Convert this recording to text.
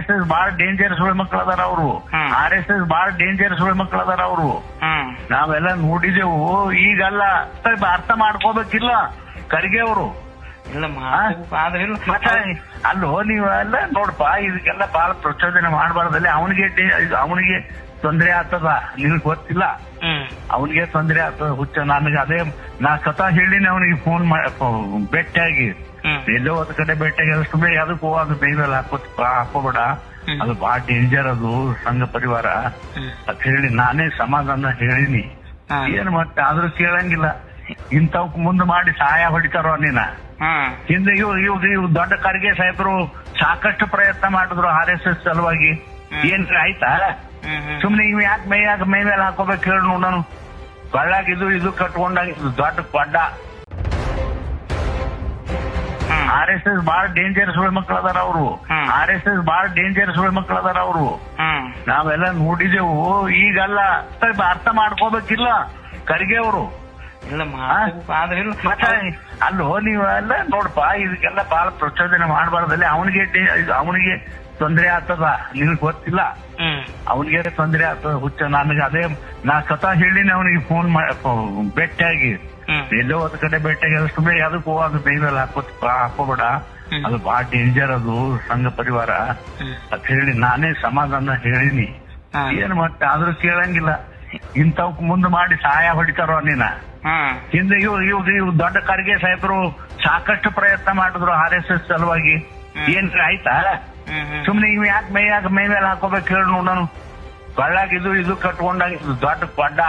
RSS ಬಾಳ danger ಸುಳಿ ಮಕ್ಕಳ ಅದಾರ ಅವರು. RSS ಬಾಳ ಡೇಂಜರ್ ಸುಳಿ ಮಕ್ಕಳ ಅದಾರ ಅವರು. ನಾವೆಲ್ಲ ನೋಡಿದೆವು. ಈಗಲ್ಲ ಅರ್ಥ ಮಾಡ್ಕೋಬೇಕಿಲ್ಲ ಖರ್ಗೆ ಅವರು. ಅಲ್ಲೋ ನೀವೆಲ್ಲ ನೋಡಪ್ಪ, ಇದಕ್ಕೆಲ್ಲ ಬಾಳ ಪ್ರಚೋದನೆ ಮಾಡಬಾರ್ದಲ್ಲಿ. ಅವನಿಗೆ ತೊಂದರೆ ಆಗ್ತದ, ನಿನಗ್ ಗೊತ್ತಿಲ್ಲ. ಅವನಿಗೆ ತೊಂದರೆ ಆಗ್ತದ ಹುಚ್ಚ. ನನಗೆ ಅದೇ ನಾ ಸ್ವತಃ ಹೇಳಿನಿ ಅವನಿಗೆ ಫೋನ್ ಭೇಟಿಯಾಗಿ, ಎಲ್ಲೋ ಒಂದ್ ಕಡೆ ಭೇಟಿಯಾಗಿ ಸುಮ್ಮನೆ ಅದಕ್ಕೆ ಹೋಗೋದು ಬೇಯ್ದಲ್ಲಿ ಹಾಕೋಬೇಡ, ಅದು ಬಹಳ ಡೇಂಜರ್, ಅದು ಸಂಘ ಪರಿವಾರ ಅಂತ ಹೇಳಿ ನಾನೇ ಸಮಾಧಾನ ಹೇಳಿನಿ. ಏನ್ ಮತ್ತೆ ಆದ್ರೂ ಕೇಳಂಗಿಲ್ಲ. ಇಂಥವಕ್ ಮುಂದ್ ಮಾಡಿ ಸಹಾಯ ಹೊಡಿತಾರೋ ನೀನ. ಹಿಂದೆ ಇವ್ ದೊಡ್ಡ ಖರ್ಗೆ ಸಾಹೇಬರು ಸಾಕಷ್ಟು ಪ್ರಯತ್ನ ಮಾಡಿದ್ರು RSS ಸಲುವಾಗಿ. ಏನ್ ಆಯ್ತಾ? ಸುಮ್ನೆ ಇವ್ ಯಾಕೆ ಮೈ ಮೇಲೆ ಹಾಕೋಬೇಕು ಹೇಳಿ ನೋಡೋಣ. ಕೊಳ್ಳಾಗ ಇದು ಕಟ್ಕೊಂಡಾಗ ದೊಡ್ಡ ಕೊಡ್ಡ. RSS ಬಾಳ ಡೇಂಜರ್ ಸುಳಿ ಮಕ್ಕಳ ಅದಾರ ಅವರು. RSS ಬಾಳ ಡೇಂಜರ್ ಸುಳಿ ಮಕ್ಕಳ ಅದಾರ ಅವರು. ನಾವೆಲ್ಲ ನೋಡಿದೆವು. ಈಗಲ್ಲ ಅರ್ಥ ಮಾಡ್ಕೋಬೇಕಿಲ್ಲ ಖರ್ಗೆ ಅವರು. ಅಲ್ಲೋ ನೀವೆಲ್ಲ ನೋಡಪ್ಪ, ಇದಕ್ಕೆಲ್ಲ ಬಾಳ ಪ್ರಚೋದನೆ ಮಾಡಬಾರ್ದಲ್ಲಿ. ಅವನಿಗೆ ತೊಂದರೆ ಆಗ್ತದ, ನಿನಗ್ ಗೊತ್ತಿಲ್ಲ. ಅವನಿಗೆ ತೊಂದರೆ ಆಗ್ತದ ಹುಚ್ಚ. ನನಗೆ ಅದೇ ನಾ ಸ್ವತಃ ಹೇಳಿನಿ ಅವನಿಗೆ ಫೋನ್ ಭೇಟಿಯಾಗಿ, ಎಲ್ಲೋ ಒಂದ್ ಕಡೆ ಭೇಟಿಯಾಗಿ ಸುಮ್ಮನೆ ಅದಕ್ಕೆ ಹೋಗೋದು ಬೇಯ್ದಲ್ಲಿ ಹಾಕೋಬೇಡ, ಅದು ಬಹಳ ಡೇಂಜರ್, ಅದು ಸಂಘ ಪರಿವಾರ ಅಂತ ಹೇಳಿ ನಾನೇ ಸಮಾಧಾನ ಹೇಳಿನಿ. ಏನ್ ಮತ್ತೆ ಆದ್ರೂ ಕೇಳಂಗಿಲ್ಲ. ಇಂಥವಕ್ ಮುಂದ್ ಮಾಡಿ ಸಹಾಯ ಹೊಡಿತಾರೋ ನೀನ. ಹಿಂದೆ ಇವ್ ದೊಡ್ಡ ಖರ್ಗೆ ಸಾಹೇಬರು ಸಾಕಷ್ಟು ಪ್ರಯತ್ನ ಮಾಡಿದ್ರು RSS ಸಲುವಾಗಿ. ಏನ್ ಆಯ್ತಾ? ಸುಮ್ನೆ ಇವ್ ಯಾಕೆ ಮೈ ಮೇಲೆ ಹಾಕೋಬೇಕು ಹೇಳಿ ನೋಡೋಣ. ಕೊಳ್ಳಾಗ ಇದು ಕಟ್ಕೊಂಡಾಗ ದೊಡ್ಡ ಕೊಡ್ಡ.